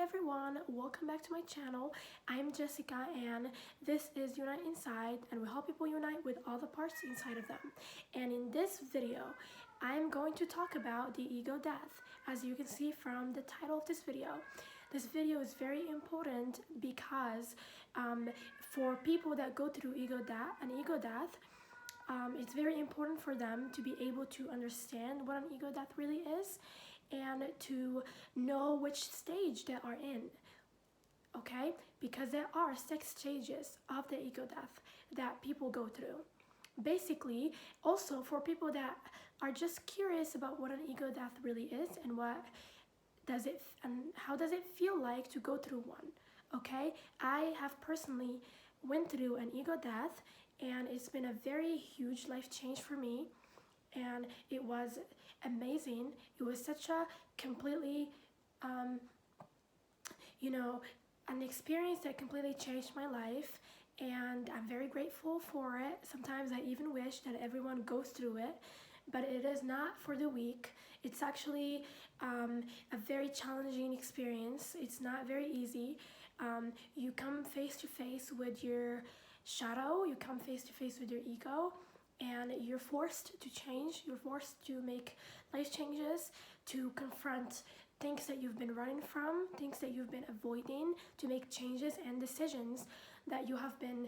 everyone, welcome back to my channel. I'm Jessica and this is Unite Inside, and we help people unite with all the parts inside of them. And in this video, I'm going to talk about the ego death. As you can see from the title of this video is very important because for people that go through ego death, it's very important for them to be able to understand what an ego death really is and to know which stage they are in, okay? Because there are 6 stages of the ego death that people go through. Basically, also for people that are just curious about what an ego death really is and how does it feel like to go through one, okay? I have personally went through an ego death and it's been a very huge life change for me, and it was amazing. It was such a completely an experience that completely changed my life, and I'm very grateful for it. Sometimes I even wish that everyone goes through it, but it is not for the weak. It's actually a very challenging experience. It's not very easy. You come face to face with your shadow, you come face to face with your ego, and you're forced to change. You're forced to make life changes, to confront things that you've been running from, things that you've been avoiding, to make changes and decisions that you have been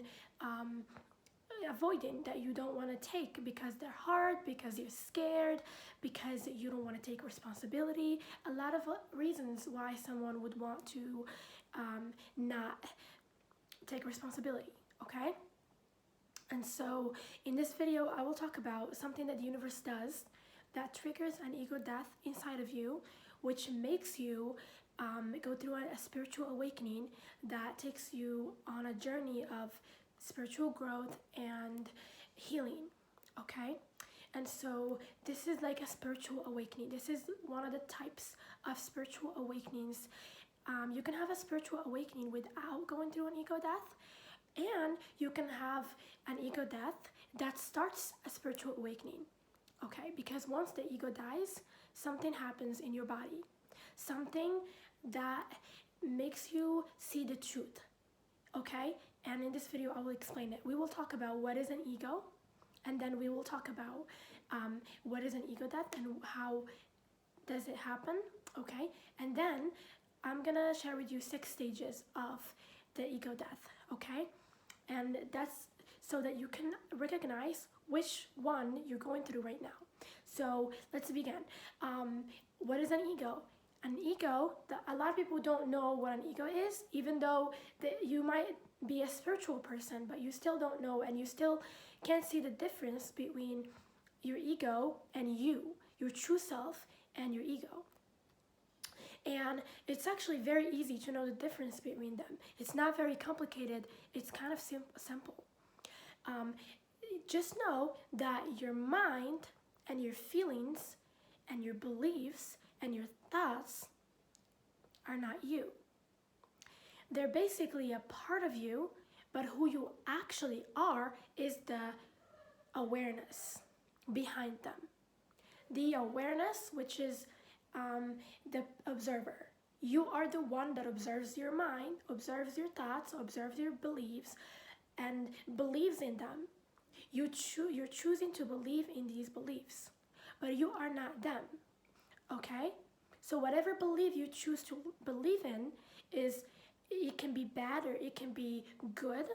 avoiding, that you don't want to take because they're hard, because you're scared, because you don't want to take responsibility. A lot of reasons why someone would want to not take responsibility, okay? And so in this video, I will talk about something that the universe does that triggers an ego death inside of you, which makes you go through a spiritual awakening that takes you on a journey of spiritual growth and healing, okay? And so this is like a spiritual awakening. This is one of the types of spiritual awakenings. You can have a spiritual awakening without going through an ego death, and you can have an ego death that starts a spiritual awakening, okay? Because once the ego dies, something happens in your body, something that makes you see the truth, okay? And in this video, I will explain it. We will talk about what is an ego, and then we will talk about what is an ego death and how does it happen, okay? And then I'm gonna share with you 6 stages of the ego death, okay? And that's so that you can recognize which one you're going through right now. So let's begin. What is an ego? An ego, a lot of people don't know what an ego is, even though you might be a spiritual person, but you still don't know, and you still can't see the difference between your ego and you, your true self and your ego. And it's actually very easy to know the difference between them. It's not very complicated. It's kind of simple. Just know that your mind and your feelings and your beliefs and your thoughts are not you. They're basically a part of you, but who you actually are is the awareness behind them. The awareness, which is the observer. You are the one that observes your mind, observes your thoughts, observes your beliefs, and believes in them. You're choosing to believe in these beliefs, but you are not them, okay? So whatever belief you choose to believe in it can be bad or it can be good.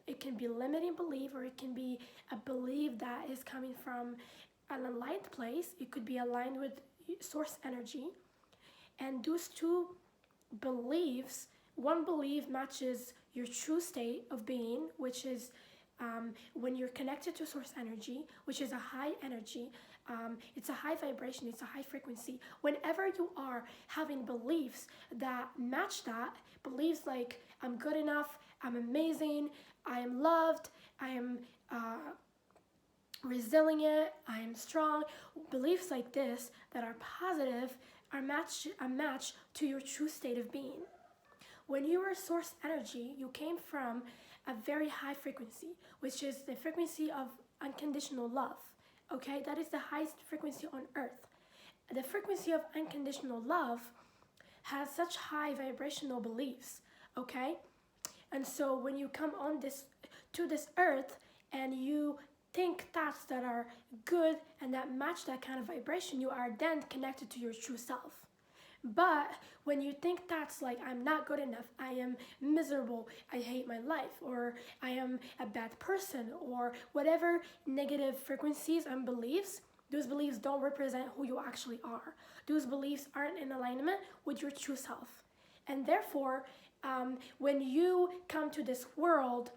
It can be limiting belief, or it can be a belief that is coming from an aligned place. It could be aligned with source energy, and those 2 beliefs, one belief matches your true state of being, which is when you're connected to source energy, which is a high energy. It's a high vibration, it's a high frequency. Whenever you are having beliefs that match that, beliefs like I'm good enough, I'm amazing, I am loved, I am resilient, I am strong, beliefs like this that are positive are a match to your true state of being. When you were source energy, you came from a very high frequency, which is the frequency of unconditional love, okay? That is the highest frequency on earth. The frequency of unconditional love has such high vibrational beliefs, okay? And so when you come on this to this earth and you think thoughts that are good and that match that kind of vibration, you are then connected to your true self. But when you think thoughts like I'm not good enough, I am miserable, I hate my life, or I am a bad person, or whatever negative frequencies and beliefs, those beliefs don't represent who you actually are. Those beliefs aren't in alignment with your true self. And therefore, when you come to this world,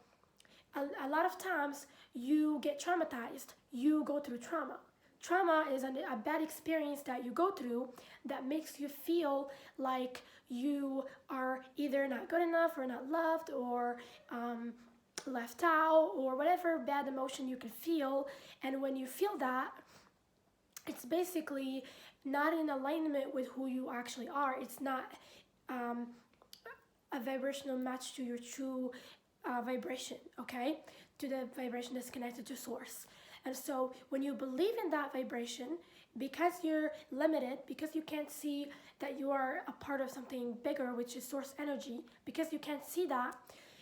a lot of times you get traumatized, you go through trauma. Trauma is a bad experience that you go through that makes you feel like you are either not good enough or not loved or left out or whatever bad emotion you can feel. And when you feel that, it's basically not in alignment with who you actually are. It's not a vibrational match to your true vibration, okay? To the vibration that's connected to source. And so when you believe in that vibration, because you're limited, because you can't see that you are a part of something bigger, which is source energy, because you can't see that,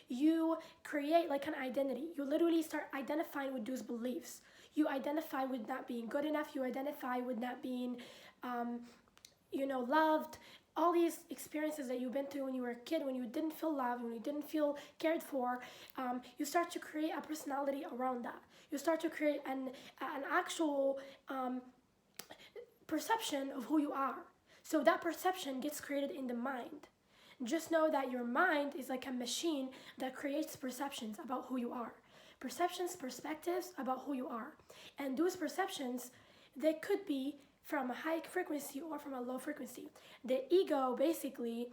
you create like an identity. You literally start identifying with those beliefs. You identify with not being good enough. You identify with not being, loved. All these experiences that you've been through when you were a kid, when you didn't feel loved, when you didn't feel cared for, you start to create a personality around that. You start to create an actual perception of who you are. So that perception gets created in the mind. Just know that your mind is like a machine that creates perceptions about who you are. Perceptions, perspectives about who you are. And those perceptions, they could be from a high frequency or from a low frequency. The ego basically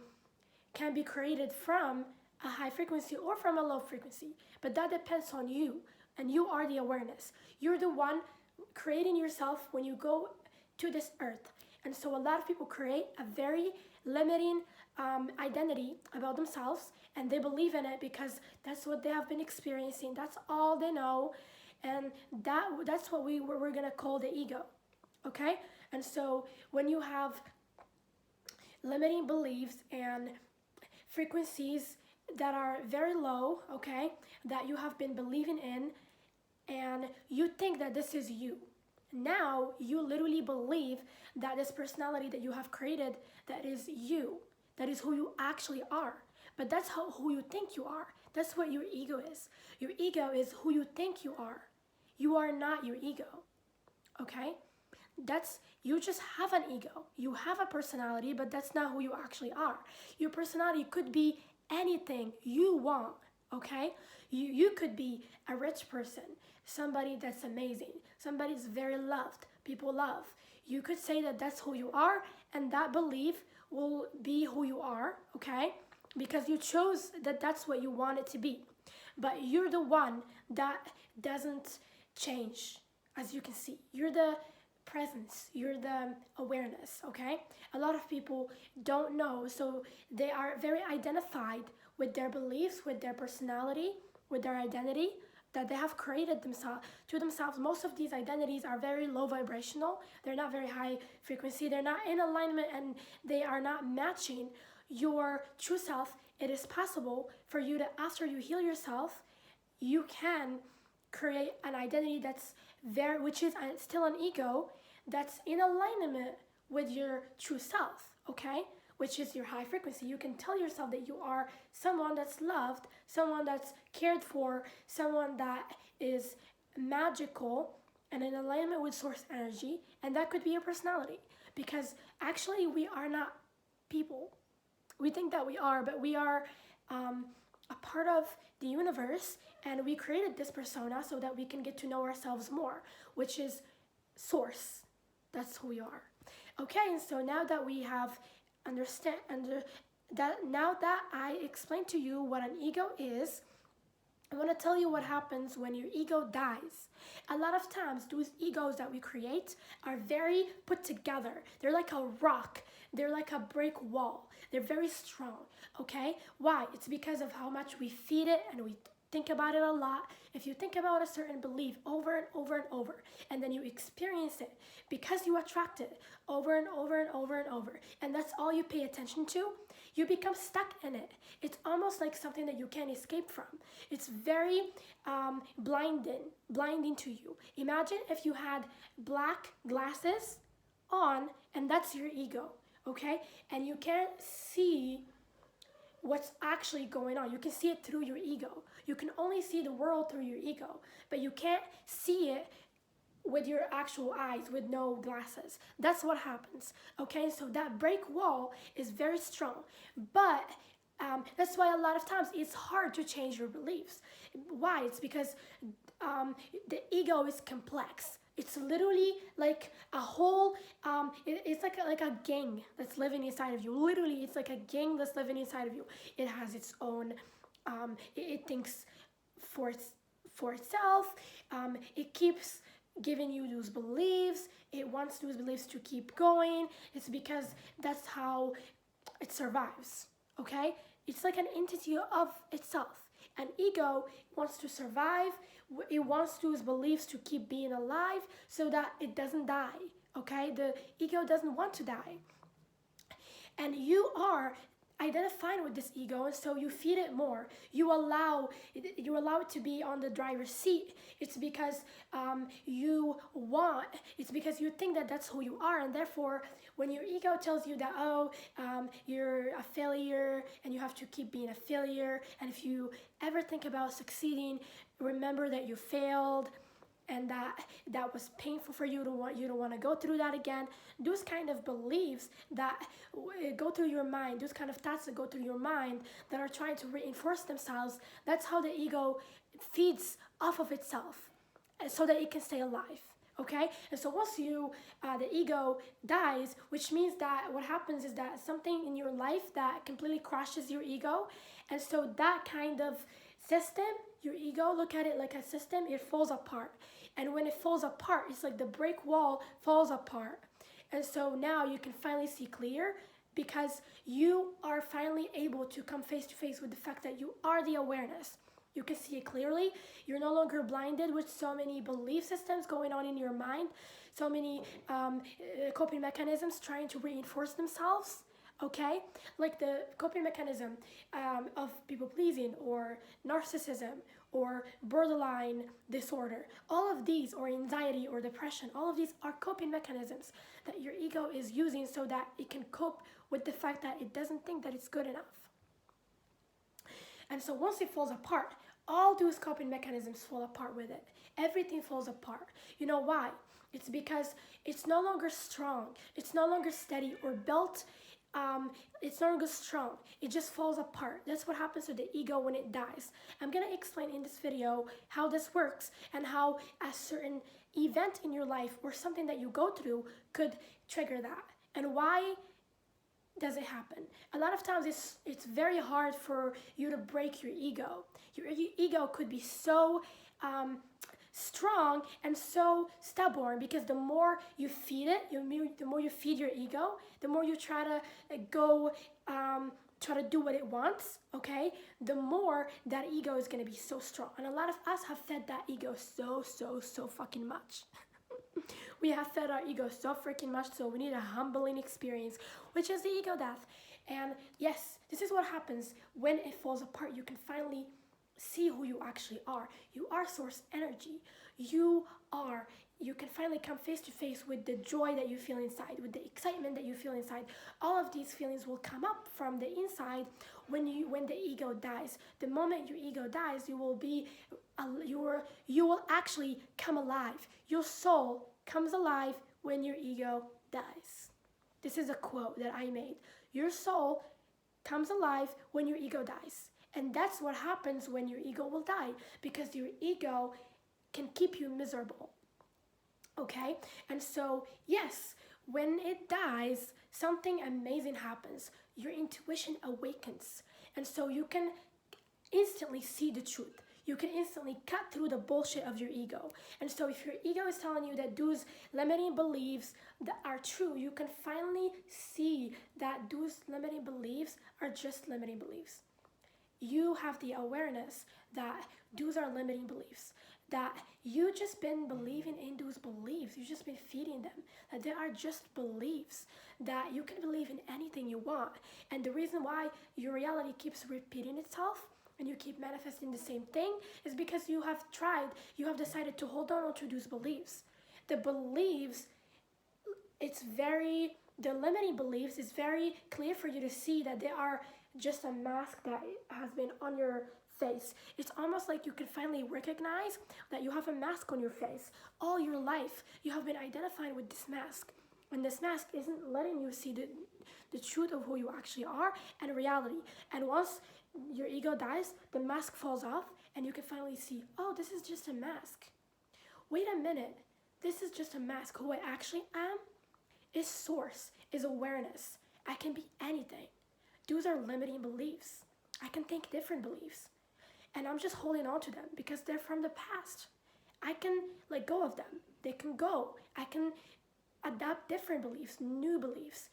can be created from a high frequency or from a low frequency, but that depends on you, and you are the awareness. You're the one creating yourself when you go to this earth. And so a lot of people create a very limiting identity about themselves, and they believe in it because that's what they have been experiencing. That's all they know, and that's what we're gonna call the ego, okay? And so when you have limiting beliefs and frequencies that are very low, okay, that you have been believing in, and you think that this is you, now you literally believe that this personality that you have created, that is you, that is who you actually are. But that's who you think you are. That's what your ego is. Your ego is who you think you are. You are not your ego, okay? You just have an ego. You have a personality, but that's not who you actually are. Your personality could be anything you want, okay? You could be a rich person, somebody that's amazing, somebody that's very loved, people love. You could say that that's who you are, and that belief will be who you are, okay? Because you chose that that's what you want it to be. But you're the one that doesn't change, as you can see. You're the presence, you're the awareness, okay? A lot of people don't know, so they are very identified with their beliefs, with their personality, with their identity that they have created to themselves. Most of these identities are very low vibrational. They're not very high frequency. They're not in alignment, and they are not matching your true self. It is possible for you to, after you heal yourself, you can create an identity which is still an ego, that's in alignment with your true self, okay? Which is your high frequency. You can tell yourself that you are someone that's loved, someone that's cared for, someone that is magical and in alignment with source energy, and that could be your personality. Because actually we are not people. We think that we are, but we are a part of the universe, and we created this persona so that we can get to know ourselves more, which is source. That's who we are. Okay, and so now that we have now that I explained to you what an ego is, I want to tell you what happens when your ego dies. A lot of times, those egos that we create are very put together. They're like a rock. They're like a brick wall. They're very strong, okay? Why? It's because of how much we feed it and we think about it a lot, if you think about a certain belief over and over and over, and then you experience it because you attract it over and over and over and over, and that's all you pay attention to, you become stuck in it. It's almost like something that you can't escape from. It's very blinding to you. Imagine if you had black glasses on, and that's your ego, okay? And you can't see what's actually going on. You can see it through your ego. You can only see the world through your ego, but you can't see it with your actual eyes, with no glasses. That's what happens, okay? So that break wall is very strong, but that's why a lot of times it's hard to change your beliefs. Why? It's because the ego is complex. It's literally like a whole, it's like a gang that's living inside of you. Literally, it's like a gang that's living inside of you. It has its own, it thinks for itself. It keeps giving you those beliefs. It wants those beliefs to keep going. It's because that's how it survives, okay? It's like an entity of itself. An ego wants to survive. It wants those beliefs to keep being alive so that it doesn't die, okay? The ego doesn't want to die. And you are identifying with this ego, and so you feed it more. You allow it to be on the driver's seat. It's because it's because you think that that's who you are, and therefore when your ego tells you that, you're a failure and you have to keep being a failure, and if you ever think about succeeding, remember that you failed and that was painful for you. You don't want to go through that again. Those kind of beliefs that go through your mind, those kind of thoughts that go through your mind that are trying to reinforce themselves, that's how the ego feeds off of itself so that it can stay alive, okay? And so once the ego dies, which means that what happens is that something in your life that completely crushes your ego, and so that kind of system, your ego, look at it like a system, it falls apart. And when it falls apart, it's like the brick wall falls apart. And so now you can finally see clear because you are finally able to come face to face with the fact that you are the awareness. You can see it clearly. You're no longer blinded with so many belief systems going on in your mind, so many coping mechanisms trying to reinforce themselves. Okay, like the coping mechanism of people pleasing or narcissism or borderline disorder, all of these, or anxiety or depression, all of these are coping mechanisms that your ego is using so that it can cope with the fact that it doesn't think that it's good enough. And so once it falls apart, all those coping mechanisms fall apart with it. Everything falls apart. You know why? It's because it's no longer strong. It's no longer steady or built. It's no longer strong. It just falls apart. That's what happens to the ego when it dies. I'm going to explain in this video how this works and how a certain event in your life or something that you go through could trigger that. And why does it happen? A lot of times it's very hard for you to break your ego. Your ego could be so strong and so stubborn because the more you feed it, the more you feed your ego, the more you try to try to do what it wants, okay, the more that ego is going to be so strong. And a lot of us have fed that ego so fucking much. We have fed our ego so freaking much, so we need a humbling experience, which is the ego death. And yes, this is what happens when it falls apart. You can finally see who you actually are. You are source energy. You can finally come face to face with the joy that you feel inside, with the excitement that you feel inside. All of these feelings will come up from the inside when the ego dies. The moment your ego dies, you will actually come alive. Your soul comes alive when your ego dies. This is a quote that I made. Your soul comes alive when your ego dies. And that's what happens when your ego will die, because your ego can keep you miserable. Okay? And so, yes, when it dies, something amazing happens. Your intuition awakens. And so you can instantly see the truth. You can instantly cut through the bullshit of your ego. And so if your ego is telling you that those limiting beliefs that are true, you can finally see that those limiting beliefs are just limiting beliefs. you have the awareness that those are limiting beliefs, that you just been believing in those beliefs, you just been feeding them, that they are just beliefs, that you can believe in anything you want. And the reason why your reality keeps repeating itself and you keep manifesting the same thing is because you have tried, you have decided to hold on to those beliefs. The beliefs, the limiting beliefs is very clear for you to see that they are just a mask that has been on your face. It's almost like you can finally recognize that you have a mask on your face. All your life, you have been identifying with this mask. And this mask isn't letting you see the truth of who you actually are and reality. And once your ego dies, the mask falls off, and you can finally see, oh, this is just a mask. Wait a minute, this is just a mask. Who I actually am is source, is awareness. I can be anything. Those are limiting beliefs. I can think different beliefs. And I'm just holding on to them because they're from the past. I can let go of them. They can go. I can adopt different beliefs, new beliefs.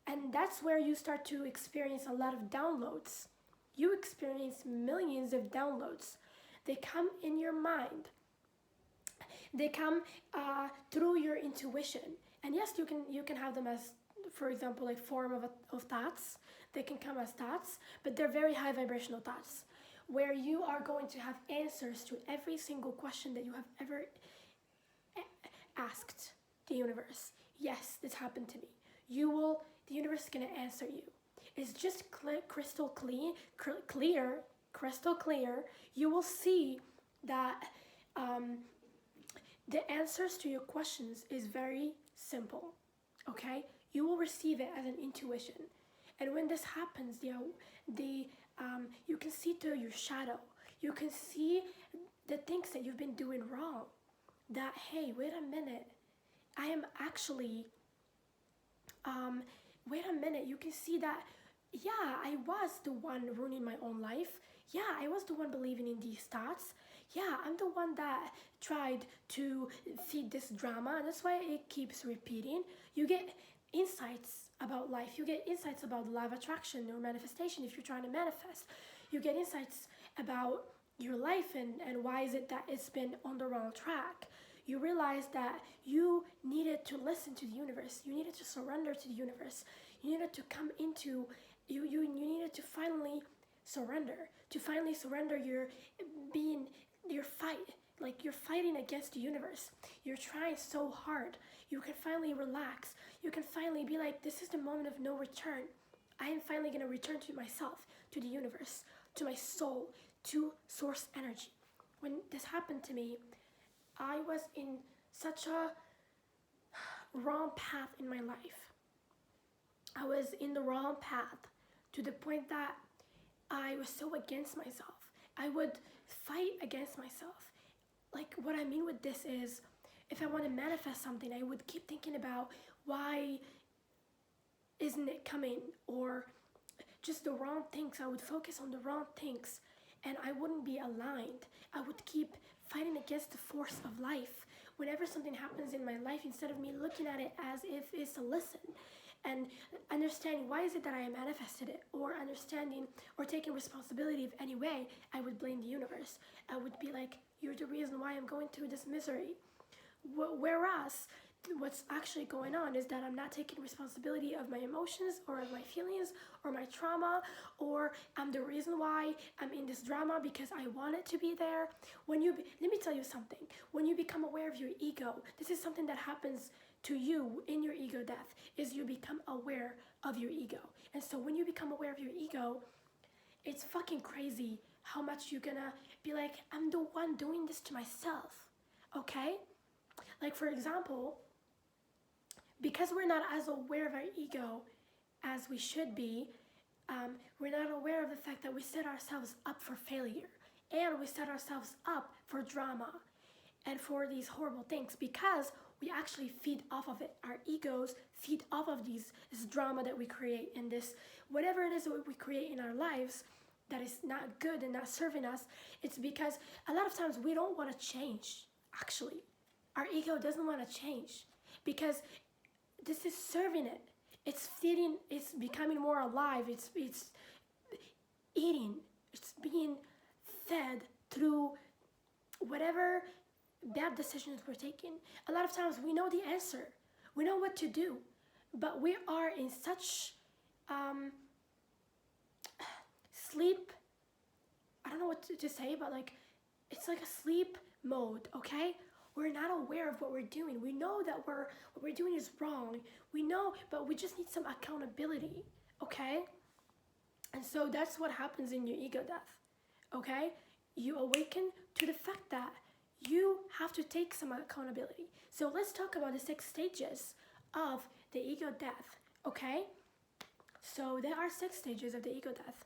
And that's where you start to experience a lot of downloads. You experience millions of downloads. They come in your mind. They come through your intuition. And yes, you can have them as, for example, like form of thoughts. They can come as thoughts, but they're very high vibrational thoughts, where you are going to have answers to every single question that you have ever asked the universe. Yes, this happened to me. The universe is going to answer you. It's just crystal clear, crystal clear. You will see that the answers to your questions is very simple, okay? You will receive it as an intuition. And when this happens, you can see through your shadow. You can see the things that you've been doing wrong. That, hey, wait a minute, I am actually, wait a minute, you can see that, yeah, I was the one ruining my own life. Yeah, I was the one believing in these thoughts. Yeah, I'm the one that tried to feed this drama, and that's why it keeps repeating. You get insights about life. You get insights about law of attraction or manifestation if you're trying to manifest. You get insights about your life and why is it that it's been on the wrong track. You realize that you needed to listen to the universe. You needed to surrender to the universe. You needed to come into, you needed to finally surrender your fight. Like you're fighting against the universe. You're trying so hard. You can finally relax. You can finally be like, this is the moment of no return. I am finally going to return to myself, to the universe, to my soul, to source energy. When this happened to me, I was in such a wrong path in my life. I was in the wrong path to the point that I was so against myself. I would fight against myself. Like, what I mean with this is, if I want to manifest something, I would keep thinking about why isn't it coming, or just the wrong things. I would focus on the wrong things and I wouldn't be aligned. I would keep fighting against the force of life. Whenever something happens in my life, instead of me looking at it as if it's a lesson and understanding why is it that I manifested it, or understanding or taking responsibility of any way, I would blame the universe. I would be like, you're the reason why I'm going through this misery. Whereas what's actually going on is that I'm not taking responsibility of my emotions or of my feelings or my trauma, or I'm the reason why I'm in this drama because I want it to be there. Let me tell you something. When you become aware of your ego, this is something that happens to you in your ego death, is you become aware of your ego. And so when you become aware of your ego, it's fucking crazy how much you're gonna be like, I'm the one doing this to myself, okay? Like, for example, because we're not as aware of our ego as we should be, we're not aware of the fact that we set ourselves up for failure, and we set ourselves up for drama and for these horrible things, because we actually feed off of it. Our egos feed off of this drama that we create, and this, whatever it is that we create in our lives that is not good and not serving us. It's because a lot of times we don't want to change, actually. Our ego doesn't want to change because this is serving it. It's feeding, it's becoming more alive, it's eating It's being fed through whatever bad decisions we're taking. A lot of times we know the answer, we know what to do, but we are in such um, sleep. I don't know what to say, but like it's like a sleep mode, okay? We're not aware of what we're doing. We know that what we're doing is wrong. We know, but we just need some accountability, okay? And so that's what happens in your ego death, okay? You awaken to the fact that you have to take some accountability. So let's talk about the 6 stages of the ego death, okay? So there are 6 stages of the ego death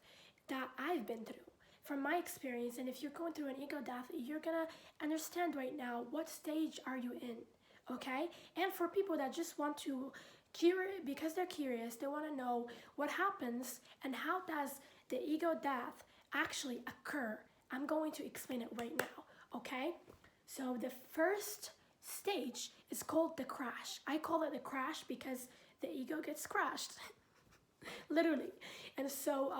that I've been through from my experience. And if you're going through an ego death, you're gonna understand right now what stage are you in, okay? And for people that just want to because they're curious, they want to know what happens and how does the ego death actually occur, I'm going to explain it right now, okay? So the first stage is called the crash. I call it the crash because the ego gets crashed, literally. And so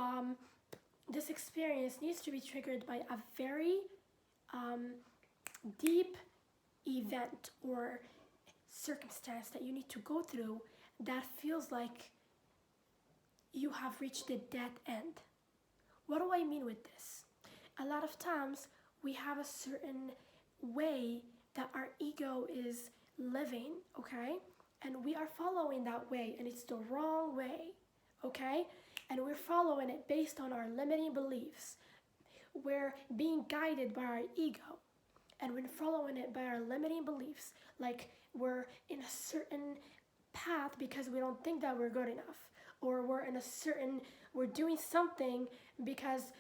this experience needs to be triggered by a very deep event or circumstance that you need to go through that feels like you have reached the dead end. What do I mean with this? A lot of times we have a certain way that our ego is living, okay? And we are following that way, and it's the wrong way, okay? And we're following it based on our limiting beliefs. We're being guided by our ego, and we're following it by our limiting beliefs. Like we're in a certain path because we don't think that we're good enough, or we're doing something because,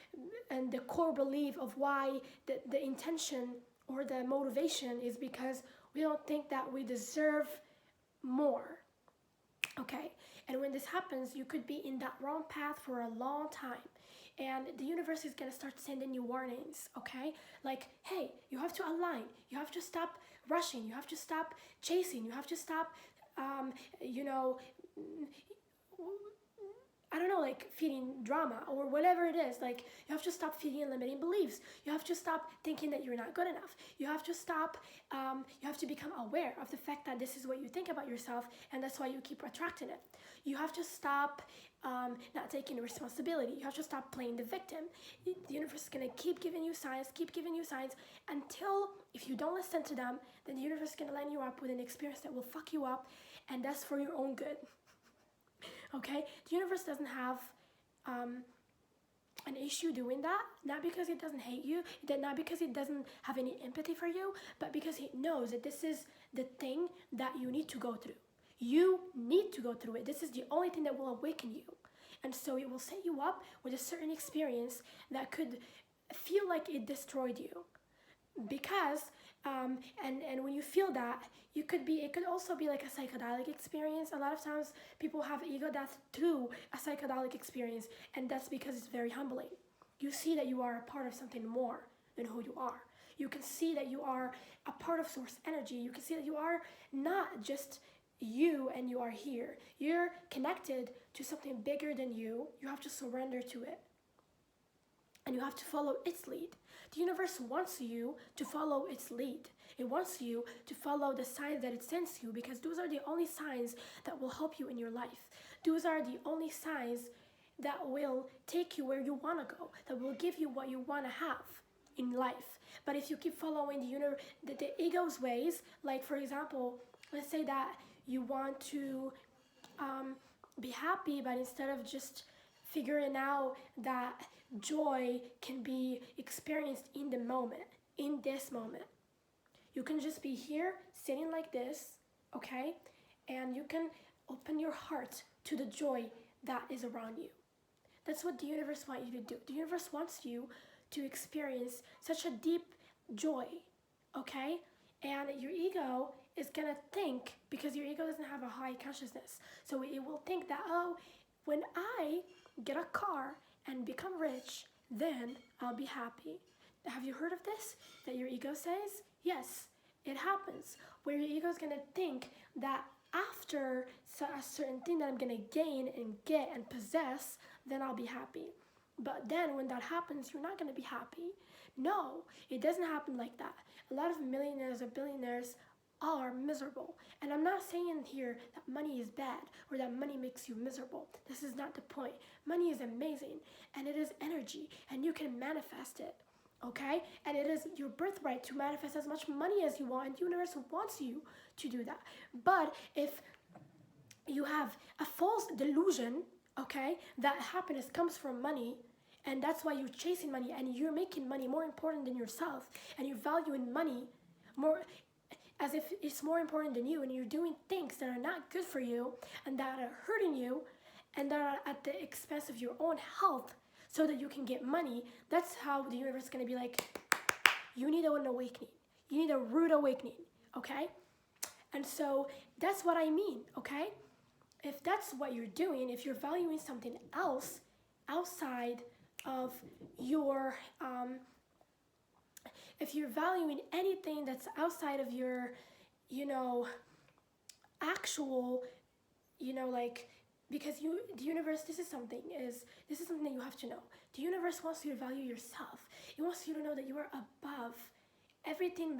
and the core belief of why the intention or the motivation is because we don't think that we deserve more, okay? And when this happens, you could be in that wrong path for a long time, and the universe is gonna start sending you warnings, okay? Like, hey, you have to align, you have to stop rushing, you have to stop chasing, you have to stop I don't know, like feeding drama or whatever it is. Like, you have to stop feeding limiting beliefs. You have to stop thinking that you're not good enough. You have to stop, you have to become aware of the fact that this is what you think about yourself, and that's why you keep attracting it. You have to stop not taking responsibility. You have to stop playing the victim. The universe is gonna keep giving you signs, until, if you don't listen to them, then the universe is gonna line you up with an experience that will fuck you up, and that's for your own good. Okay? The universe doesn't have an issue doing that, not because it doesn't hate you, not because it doesn't have any empathy for you, but because it knows that this is the thing that you need to go through. You need to go through it. This is the only thing that will awaken you. And so it will set you up with a certain experience that could feel like it destroyed you. Because and when you feel that, it could also be like a psychedelic experience. A lot of times people have ego death through a psychedelic experience, and that's because it's very humbling. You see that you are a part of something more than who you are. You can see that you are a part of source energy. You can see that you are not just you and you are here. You're connected to something bigger than you. You have to surrender to it, and you have to follow its lead. The universe wants you to follow its lead. It wants you to follow the signs that it sends you, because those are the only signs that will help you in your life. Those are the only signs that will take you where you want to go, that will give you what you want to have in life. But if you keep following the ego's ways, like for example, let's say that you want to be happy, but instead of just figuring out that joy can be experienced in the moment, in this moment. You can just be here, sitting like this, okay? And you can open your heart to the joy that is around you. That's what the universe wants you to do. The universe wants you to experience such a deep joy, okay? And your ego is gonna think, because your ego doesn't have a high consciousness, so it will think that, oh, when I get a car and become rich, then I'll be happy. Have you heard of this? That your ego says? Yes, it happens. Where your ego is gonna think that after a certain thing that I'm gonna gain and get and possess, then I'll be happy. But then when that happens, you're not going to be happy. No, it doesn't happen like that. A lot of millionaires or billionaires are miserable. And I'm not saying here that money is bad or that money makes you miserable. This is not the point. Money is amazing and it is energy and you can manifest it. Okay? And it is your birthright to manifest as much money as you want, and the universe wants you to do that. But if you have a false delusion, okay, that happiness comes from money, and that's why you're chasing money and you're making money more important than yourself, and you're valuing money more as if it's more important than you, and you're doing things that are not good for you and that are hurting you and that are at the expense of your own health so that you can get money. That's how the universe is going to be like, you need an awakening. You need a rude awakening, okay? And so that's what I mean, okay? If that's what you're doing, if you're valuing something else outside of your, if you're valuing anything that's outside of your, actual, like, because the universe, this is something that you have to know. The universe wants you to value yourself. It wants you to know that you are above everything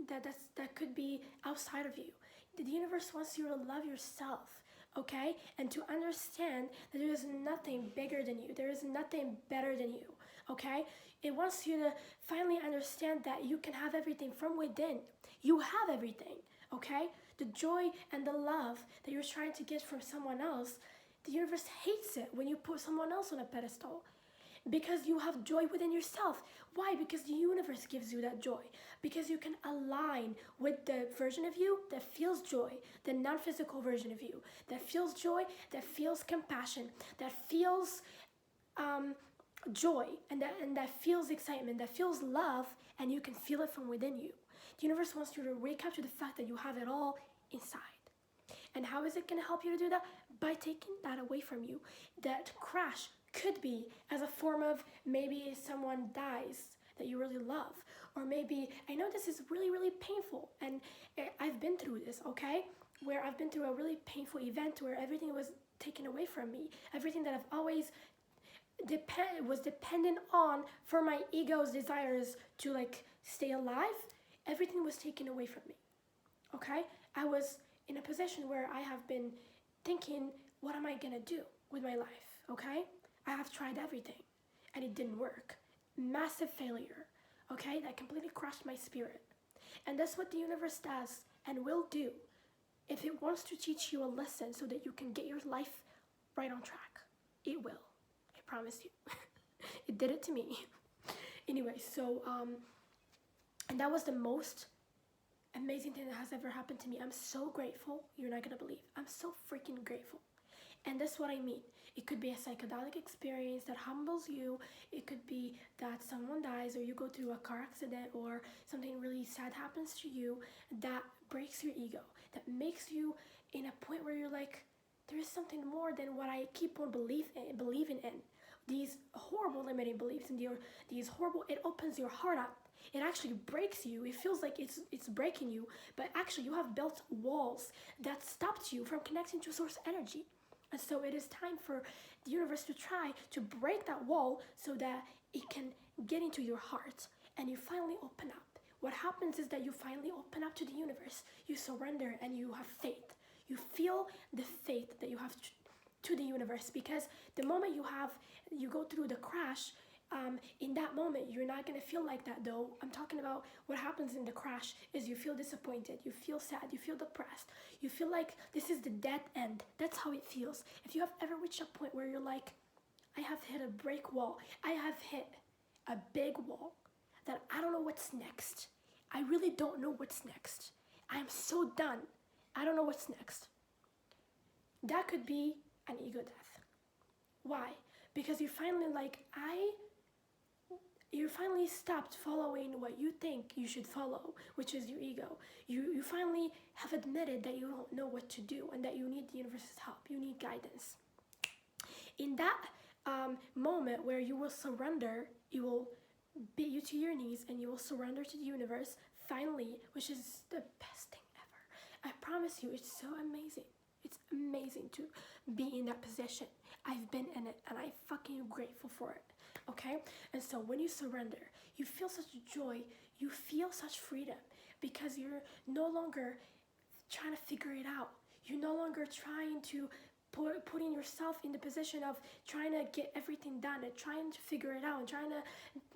that could be outside of you. The universe wants you to love yourself, okay? And to understand that there is nothing bigger than you. There is nothing better than you, okay? It wants you to finally understand that you can have everything from within. You have everything, okay? The joy and the love that you're trying to get from someone else, the universe hates it when you put someone else on a pedestal, because you have joy within yourself. Why? Because the universe gives you that joy. Because you can align with the version of you that feels joy, the non-physical version of you that feels joy, that feels compassion, that feels joy, and that feels excitement, that feels love, and you can feel it from within you. The universe wants you to wake up to the fact that you have it all inside. And how is it going to help you to do that? By taking that away from you. That crash could be as a form of maybe someone dies that you really love, or maybe, I know this is really, really painful, and I've been through this, okay, where I've been through a really painful event where everything was taken away from me, everything that I've always was dependent on for my ego's desires to like stay alive, everything was taken away from me, okay? I was in a position where I have been thinking, what am I gonna do with my life, okay? I have tried everything and it didn't work. Massive failure, okay? That completely crushed my spirit. And that's what the universe does and will do if it wants to teach you a lesson so that you can get your life right on track. It will, I promise you. It did it to me. Anyway, so, and that was the most amazing thing that has ever happened to me. I'm so grateful. You're not gonna believe. I'm so freaking grateful. And that's what I mean. It could be a psychedelic experience that humbles you. It could be that someone dies, or you go through a car accident, or something really sad happens to you that breaks your ego, that makes you in a point where you're like, there is something more than what I keep on believing in. These horrible limiting beliefs and these horrible, it opens your heart up. It actually breaks you. It feels like it's breaking you, but actually you have built walls that stopped you from connecting to source energy. And so it is time for the universe to try to break that wall so that it can get into your heart and you finally open up. What happens is that you finally open up to the universe. You surrender and you have faith. You feel the faith that you have to the universe, because the moment you go through the crash, in that moment, you're not going to feel like that though. I'm talking about what happens in the crash is you feel disappointed, you feel sad, you feel depressed, you feel like this is the dead end. That's how it feels. If you have ever reached a point where you're like, I have hit a break wall, I have hit a big wall, that I don't know what's next. I really don't know what's next. I am so done. I don't know what's next. That could be an ego death. Why? Because you're finally like, you finally stopped following what you think you should follow, which is your ego. You finally have admitted that you don't know what to do and that you need the universe's help. You need guidance. In that moment where you will surrender, you will beat you to your knees and you will surrender to the universe, finally, which is the best thing ever. I promise you, it's so amazing. It's amazing to be in that position. I've been in it and I'm fucking grateful for it. okay? And so when you surrender, you feel such joy, you feel such freedom, because you're no longer trying to figure it out. You're no longer trying to putting yourself in the position of trying to get everything done and trying to figure it out and trying to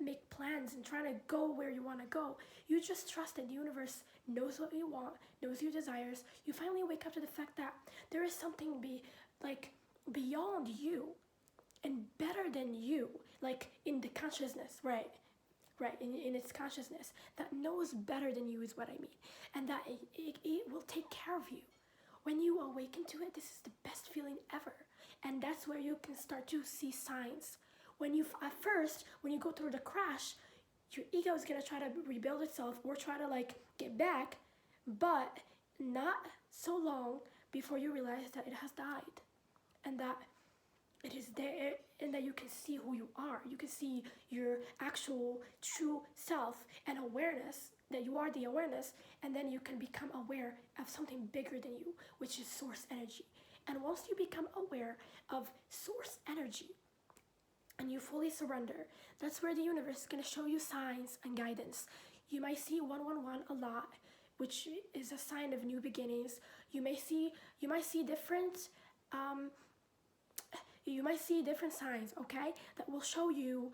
make plans and trying to go where you want to go. You just trust that the universe knows what you want, knows your desires. You finally wake up to the fact that there is something beyond you and better than you, like in the consciousness, right? Right, in its consciousness, that knows better than you is what I mean. And that it will take care of you. When you awaken to it, this is the best feeling ever. And that's where you can start to see signs. At first, when you go through the crash, your ego is gonna try to rebuild itself or try to get back, but not so long before you realize that it has died. And that it is there, and that you can see who you are. You can see your actual true self and awareness, that you are the awareness, and then you can become aware of something bigger than you, which is source energy. And once you become aware of source energy and you fully surrender, that's where the universe is going to show you signs and guidance. You might see 111 a lot, which is a sign of new beginnings. You might see different signs, okay, that will show you,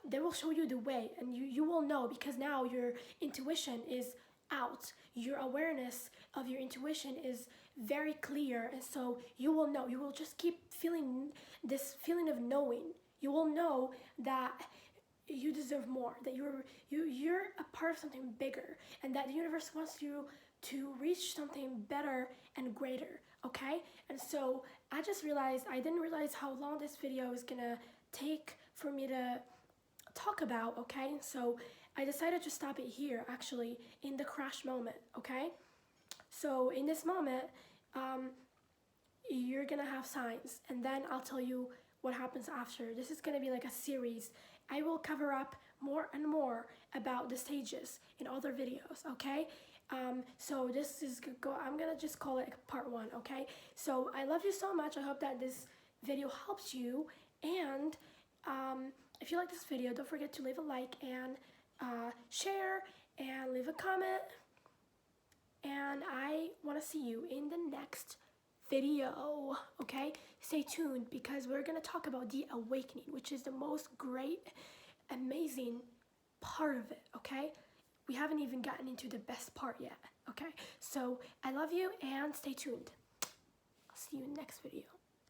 they will show you the way, and you will know, because now your intuition is out. Your awareness of your intuition is very clear, and so you will know. You will just keep feeling this feeling of knowing. You will know that you deserve more, that you're a part of something bigger, and that the universe wants you to reach something better and greater, okay? And so I didn't realize how long this video is gonna take for me to talk about, okay? So I decided to stop it here, actually, in the crash moment, okay? So in this moment, you're gonna have signs, and then I'll tell you what happens after. This is gonna be like a series. I will cover up more and more about the stages in other videos, okay? So I'm gonna just call it part 1, okay? So I love you so much. I hope that this video helps you, and if you like this video, don't forget to leave a like and share and leave a comment, and I want to see you in the next video, okay? Stay tuned, because we're gonna talk about the awakening, which is the most great, amazing part of it, okay? We haven't even gotten into the best part yet, okay? So I love you, and stay tuned. I'll see you in the next video.